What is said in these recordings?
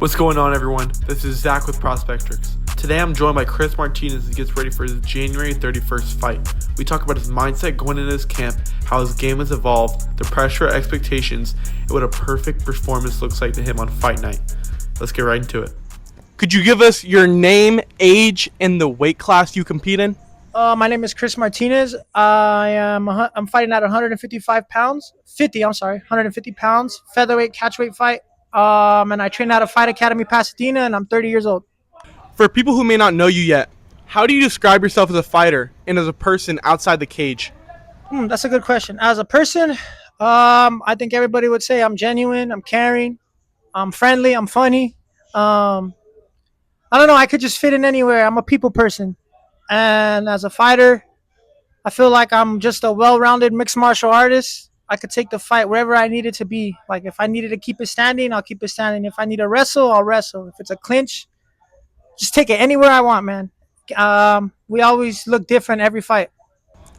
What's going on, everyone? This is Zach with Prospectrix. Today I'm joined by Chris Martinez as he gets ready for his January 31st fight. We talk about his mindset going into his camp, how his game has evolved, the pressure, expectations, and what a perfect performance looks like to him on fight night. Let's get right into it. Could you give us your name, age, and the weight class you compete in? My name is Chris Martinez. I'm fighting at 155 pounds, 150 pounds, featherweight catchweight fight. And I train out of Fight Academy Pasadena, and I'm 30 years old. For people who may not know you yet, how do you describe yourself as a fighter and as a person outside the cage? That's a good question. As a person, I think everybody would say I'm genuine, I'm caring, I'm friendly, I'm funny. I don't know. I could just fit in anywhere. I'm a people person. And as a fighter, I feel like I'm just a well-rounded mixed martial artist. I could take the fight wherever I need it to be. Like if I needed to keep it standing, I'll keep it standing. If I need to wrestle, I'll wrestle. If it's a clinch, just take it anywhere I want, man. We always look different every fight.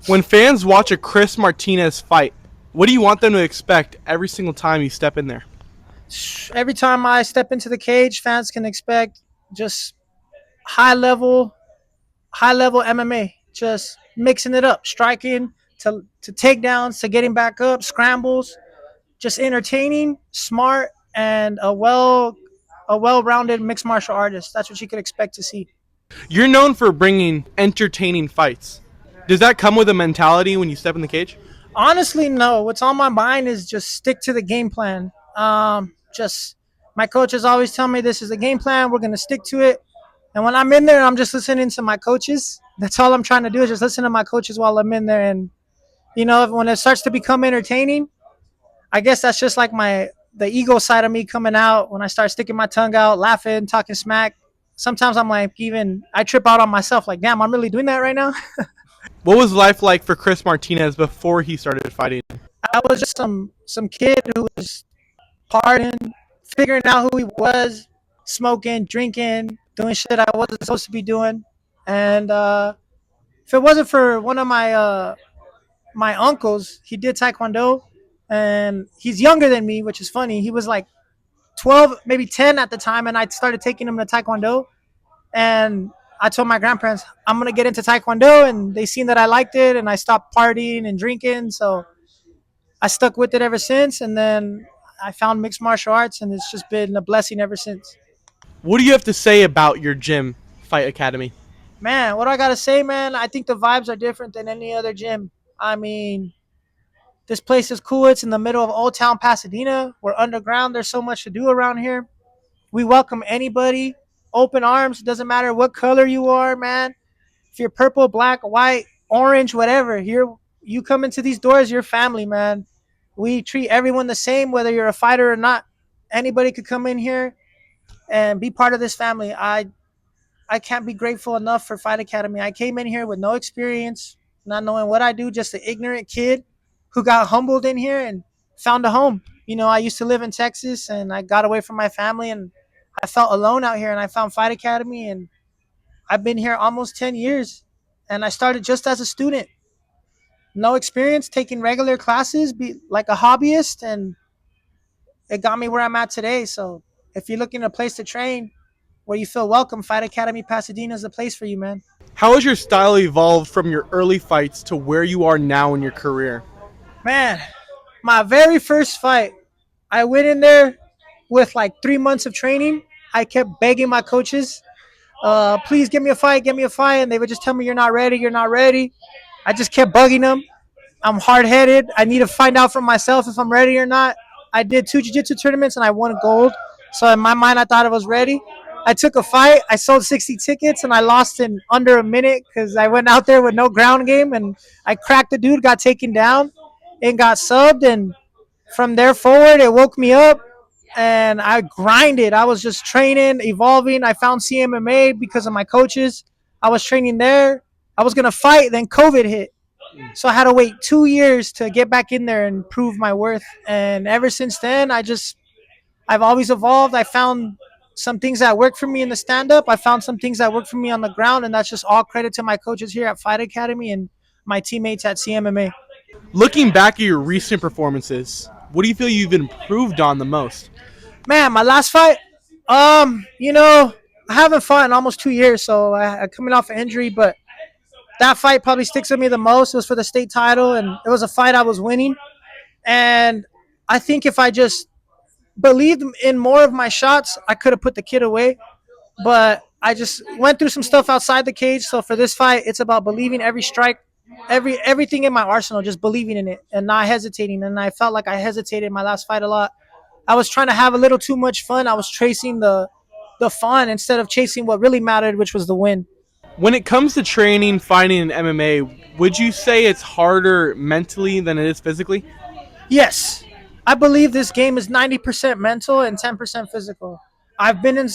When fans watch a Chris Martinez fight, what do you want them to expect every single time you step in there? Every time I step into the cage, fans can expect just high level MMA, just mixing it up, striking to takedowns, to getting back up, scrambles, just entertaining, smart, and a well-rounded mixed martial artist. That's what you could expect to see. You're known for bringing entertaining fights. Does that come with a mentality when you step in the cage? Honestly, no. What's on my mind is just stick to the game plan. Just my coaches always tell me this is the game plan. We're going to stick to it. And when I'm in there, I'm just listening to my coaches. That's all I'm trying to do is just listen to my coaches while I'm in there. And, you know, when it starts to become entertaining, I guess that's just like the ego side of me coming out when I start sticking my tongue out, laughing, talking smack. Sometimes I'm like, I trip out on myself. Like, damn, I'm really doing that right now. What was life like for Chris Martinez before he started fighting? I was just some kid who was partying, figuring out who he was, smoking, drinking, doing shit I wasn't supposed to be doing. And if it wasn't for one of my uncles, he did Taekwondo, and he's younger than me, which is funny. He was like 12, maybe 10 at the time, and I started taking him to Taekwondo. And I told my grandparents, I'm going to get into Taekwondo, and they seen that I liked it, and I stopped partying and drinking. So I stuck with it ever since, and then I found mixed martial arts, and it's just been a blessing ever since. What do you have to say about your gym, Fight Academy? Man, what I got to say, man, I think the vibes are different than any other gym. I mean, this place is cool. It's in the middle of Old Town Pasadena. We're underground. There's so much to do around here. We welcome anybody. Open arms. It doesn't matter what color you are, man. If you're purple, black, white, orange, whatever, you come into these doors, you're family, man. We treat everyone the same, whether you're a fighter or not. Anybody could come in here and be part of this family. I can't be grateful enough for Fight Academy. I came in here with no experience, not knowing what I do, just an ignorant kid who got humbled in here and found a home. You know, I used to live in Texas, and I got away from my family, and I felt alone out here, and I found Fight Academy, and I've been here almost 10 years, and I started just as a student. No experience, taking regular classes, be like a hobbyist, and it got me where I'm at today. So if you're looking for a place to train where you feel welcome, Fight Academy Pasadena is the place for you, man. How has your style evolved from your early fights to where you are now in your career? Man, my very first fight, I went in there with like 3 months of training. I kept begging my coaches, please give me a fight. And they would just tell me, you're not ready. I just kept bugging them. I'm hard-headed. I need to find out for myself if I'm ready or not. I did 2 jiu-jitsu tournaments, and I won gold. So in my mind, I thought I was ready. I took a fight. I sold 60 tickets, and I lost in under a minute because I went out there with no ground game, and I cracked the dude, got taken down, and got subbed. And from there forward, it woke me up, and I grinded. I was just training, evolving. I found CMMA because of my coaches. I was training there. I was going to fight, then COVID hit. So I had to wait 2 years to get back in there and prove my worth. And ever since then, I've always evolved. I found some things that work for me in the stand-up. I found some things that work for me on the ground, and that's just all credit to my coaches here at Fight Academy and my teammates at CMMA. Looking back at your recent performances, what do you feel you've improved on the most? Man, my last fight, You know, I haven't fought in almost 2 years, so I coming off an injury, but that fight probably sticks with me the most. It was for the state title, and it was a fight I was winning. And I think if I just believed in more of my shots, I could have put the kid away. But I just went through some stuff outside the cage. So for this fight, it's about believing every strike, everything in my arsenal, just believing in it and not hesitating. And I felt like I hesitated in my last fight a lot. I was trying to have a little too much fun. I was chasing the fun instead of chasing what really mattered, which was the win. When it comes to training, fighting, and MMA, would you say it's harder mentally than it is physically? Yes, I believe this game is 90% mental and 10% physical. I've been in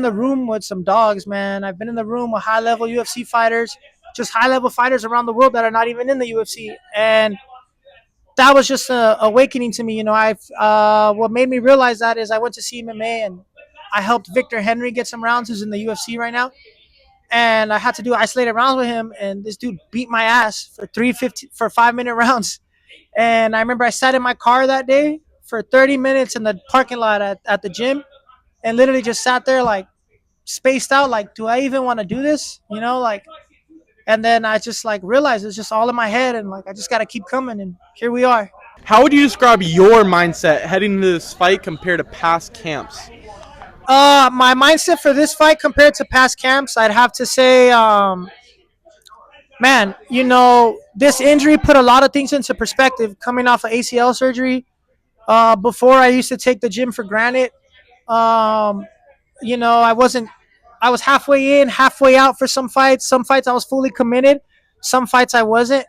the room with some dogs, man. I've been in the room with high level UFC fighters, just high level fighters around the world that are not even in the UFC, and that was just a awakening to me. You know, I what made me realize that is I went to see MMA and I helped Victor Henry get some rounds, who's in the UFC right now, and I had to do isolated rounds with him, and this dude beat my ass for 350 for 5 minute rounds. And I remember I sat in my car that day for 30 minutes in the parking lot at the gym and literally just sat there like spaced out, like, do I even want to do this? You know, like, and then I just like realized it's just all in my head and like I just got to keep coming. And here we are. How would you describe your mindset heading into this fight compared to past camps? My mindset for this fight compared to past camps, I'd have to say, man, you know, this injury put a lot of things into perspective coming off of ACL surgery. Before I used to take the gym for granted. Um, you know, I was halfway in, halfway out for some fights. Some fights I was fully committed. Some fights I wasn't.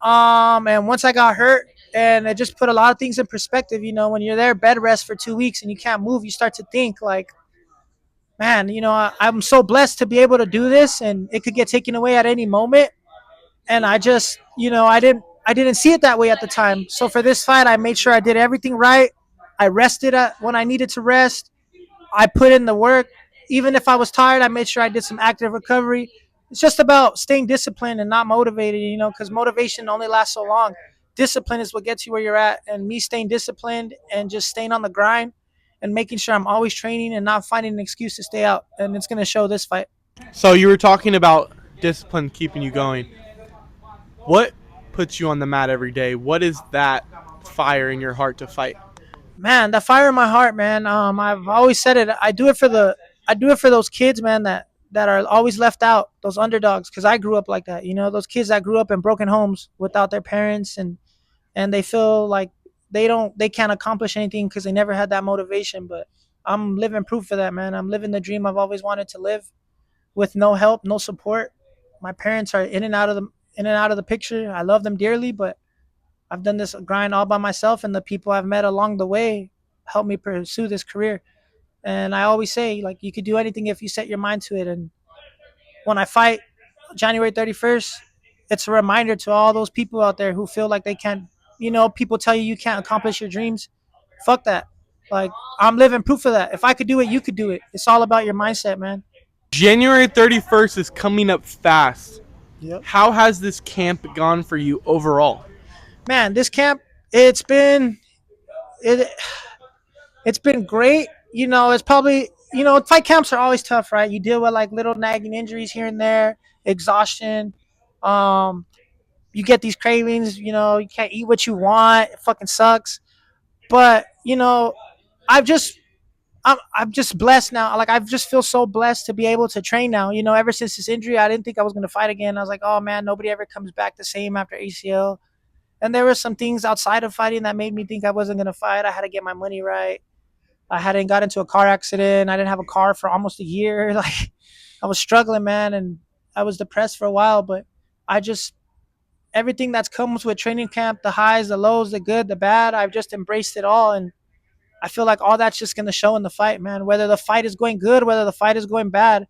And once I got hurt, and it just put a lot of things in perspective. You know, when you're there bed rest for 2 weeks and you can't move, you start to think like, man, you know, I'm so blessed to be able to do this, and it could get taken away at any moment. And I just, you know, I didn't see it that way at the time. So for this fight, I made sure I did everything right. I rested when I needed to rest. I put in the work. Even if I was tired, I made sure I did some active recovery. It's just about staying disciplined and not motivated, you know, because motivation only lasts so long. Discipline is what gets you where you're at. And me staying disciplined and just staying on the grind and making sure I'm always training and not finding an excuse to stay out. And it's going to show this fight. So you were talking about discipline keeping you going. What puts you on the mat every day? What is that fire in your heart to fight? Man, that fire in my heart, man. I've always said it. I do it for those kids, man, that are always left out, those underdogs, because I grew up like that. You know, those kids that grew up in broken homes without their parents, and they feel like they can't accomplish anything because they never had that motivation. But I'm living proof of that, man. I'm living the dream I've always wanted to live with no help, no support. My parents are in and out of the picture. I love them dearly, but I've done this grind all by myself, and the people I've met along the way helped me pursue this career. And I always say, like, you could do anything if you set your mind to it. And when I fight January 31st, it's a reminder to all those people out there who feel like they can't, you know, people tell you you can't accomplish your dreams. Fuck that. Like, I'm living proof of that. If I could do it, you could do it. It's all about your mindset, man. January 31st is coming up fast. Yep. How has this camp gone for you overall? Man, this camp, it's been it it's been great. You know, it's probably, you know, fight camps are always tough, right? You deal with like little nagging injuries here and there, exhaustion. Um, you get these cravings. You know, you can't eat what you want. It fucking sucks. But you know, I've just I'm just blessed now. Like, I just feel so blessed to be able to train now. You know, ever since this injury, I didn't think I was gonna fight again. I was like, oh man, nobody ever comes back the same after ACL. And there were some things outside of fighting that made me think I wasn't gonna fight. I had to get my money right. I hadn't got into a car accident. I didn't have a car for almost a year. Like, I was struggling, man, and I was depressed for a while. But I just everything that's comes with training camp, the highs, the lows, the good, the bad, I've just embraced it all, and I feel like all that's just gonna show in the fight, man. Whether the fight is going good, whether the fight is going bad,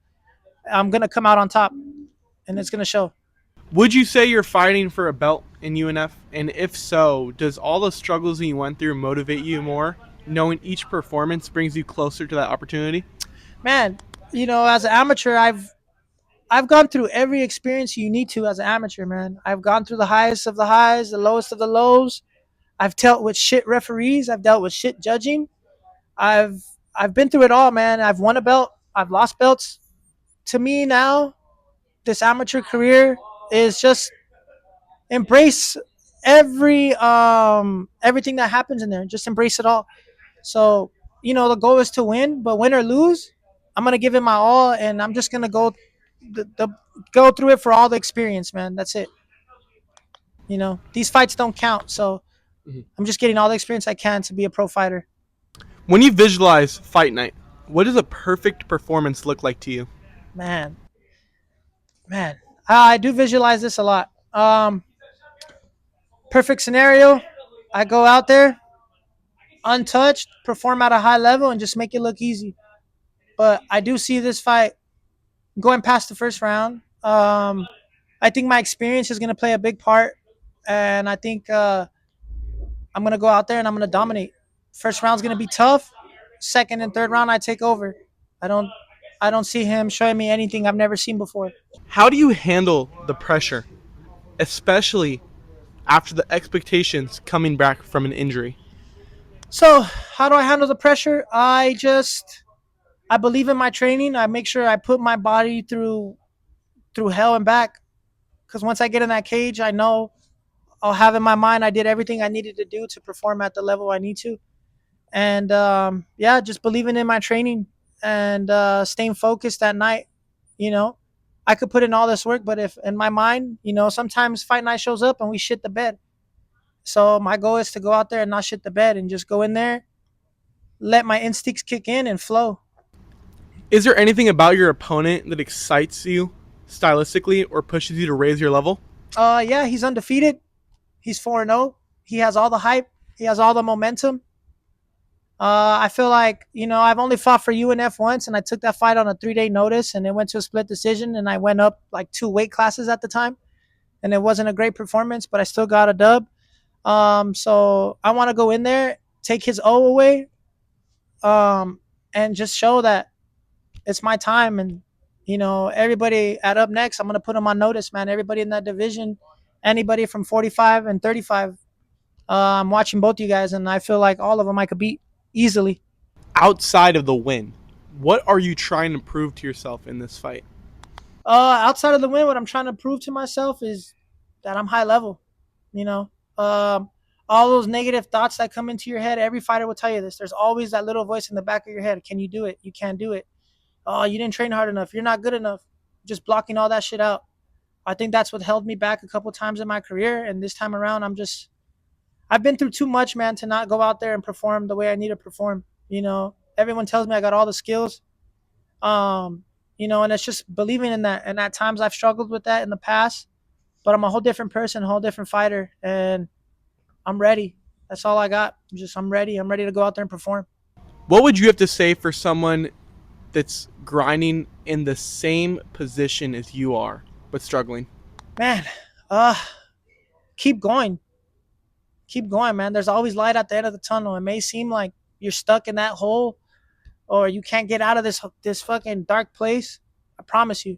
I'm gonna come out on top, and it's gonna show. Would you say you're fighting for a belt in UNF? And if so, does all the struggles that you went through motivate you more, knowing each performance brings you closer to that opportunity? Man, you know, as an amateur, I've gone through every experience you need to as an amateur, man. I've gone through the highest of the highs, the lowest of the lows. I've dealt with shit referees. I've dealt with shit judging. I've I've been through it all, man. I've won a belt. I've lost belts. To me now, this amateur career is just embrace everything that happens in there. Just embrace it all. So, the goal is to win, but win or lose, I'm gonna give it my all, and I'm just gonna go through it for all the experience, man. That's it. These fights don't count, so I'm just getting all the experience I can to be a pro fighter. When you visualize fight night, what does a perfect performance look like to you? Man, man, I do visualize this a lot. Perfect scenario, I go out there untouched, perform at a high level, and just make it look easy. But I do see this fight going past the first round. I think my experience is going to play a big part, and I think I'm going to go out there and I'm going to dominate. First round's going to be tough. Second and third round, I take over. I don't, I don't see him showing me anything I've never seen before. How do you handle the pressure, especially after the expectations coming back from an injury? So, how do I handle the pressure? I believe in my training. I make sure I put my body through hell and back. Because once I get in that cage, I know I'll have in my mind I did everything I needed to do to perform at the level I need to. And yeah, just believing in my training and staying focused at night. You know, I could put in all this work, but if in my mind, sometimes fight night shows up and we shit the bed. So my goal is to go out there and not shit the bed and just go in there, let my instincts kick in and flow. Is there anything about your opponent that excites you stylistically or pushes you to raise your level? Yeah, he's undefeated. He's 4-0. He has all the hype. He has all the momentum. I feel like, I've only fought for UNF once, and I took that fight on a 3-day notice, and it went to a split decision, and I went up like 2 weight classes at the time, and it wasn't a great performance, but I still got a dub. So I want to go in there, take his O away, and just show that it's my time. And, everybody at Up Next, I'm going to put them on notice, man. Everybody in that division, anybody from 45 and 35, I'm watching both you guys, and I feel like all of them I could beat easily. Outside of the win, what are you trying to prove to yourself in this fight? Outside of the win, what I'm trying to prove to myself is that I'm high level. You know, all those negative thoughts that come into your head, every fighter will tell you this. There's always that little voice in the back of your head. Can you do it? You can't do it. Oh, you didn't train hard enough. You're not good enough. Just blocking all that shit out. I think that's what held me back a couple times in my career. And this time around, I've been through too much, man, to not go out there and perform the way I need to perform. Everyone tells me I got all the skills. And it's just believing in that. And at times I've struggled with that in the past, but I'm a whole different person, a whole different fighter, and I'm ready. That's all I got. I'm ready. I'm ready to go out there and perform. What would you have to say for someone that's grinding in the same position as you are, but struggling? Man, keep going. Keep going, man. There's always light at the end of the tunnel. It may seem like you're stuck in that hole or you can't get out of this fucking dark place. I promise you.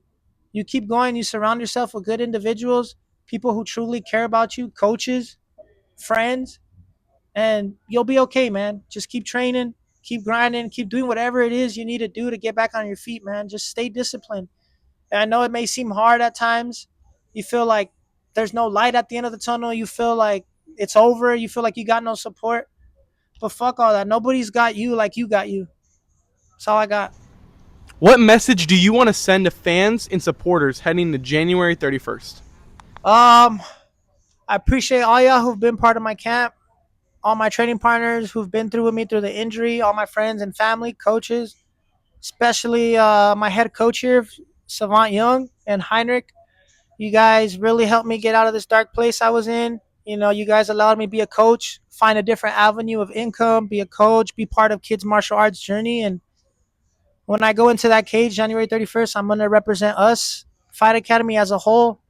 You keep going. You surround yourself with good individuals, people who truly care about you, coaches, friends, and you'll be okay, man. Just keep training, keep grinding, keep doing whatever it is you need to do to get back on your feet, man. Just stay disciplined. And I know it may seem hard at times. You feel like there's no light at the end of the tunnel. You feel like it's over. You feel like you got no support. But fuck all that. Nobody's got you like you got you. That's all I got. What message do you want to send to fans and supporters heading to January 31st? I appreciate all y'all who've been part of my camp, all my training partners who've been through with me through the injury, all my friends and family, coaches, especially my head coach here, Savant Young and Heinrich. You guys really helped me get out of this dark place I was in. You guys allowed me to be a coach, find a different avenue of income, be a coach, be part of kids' martial arts journey. And when I go into that cage January 31st, I'm going to represent us, Fight Academy as a whole.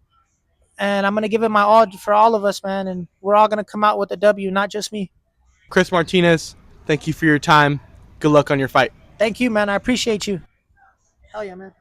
And I'm going to give it my all for all of us, man. And we're all going to come out with a W, not just me. Chris Martinez, thank you for your time. Good luck on your fight. Thank you, man. I appreciate you. Hell yeah, man.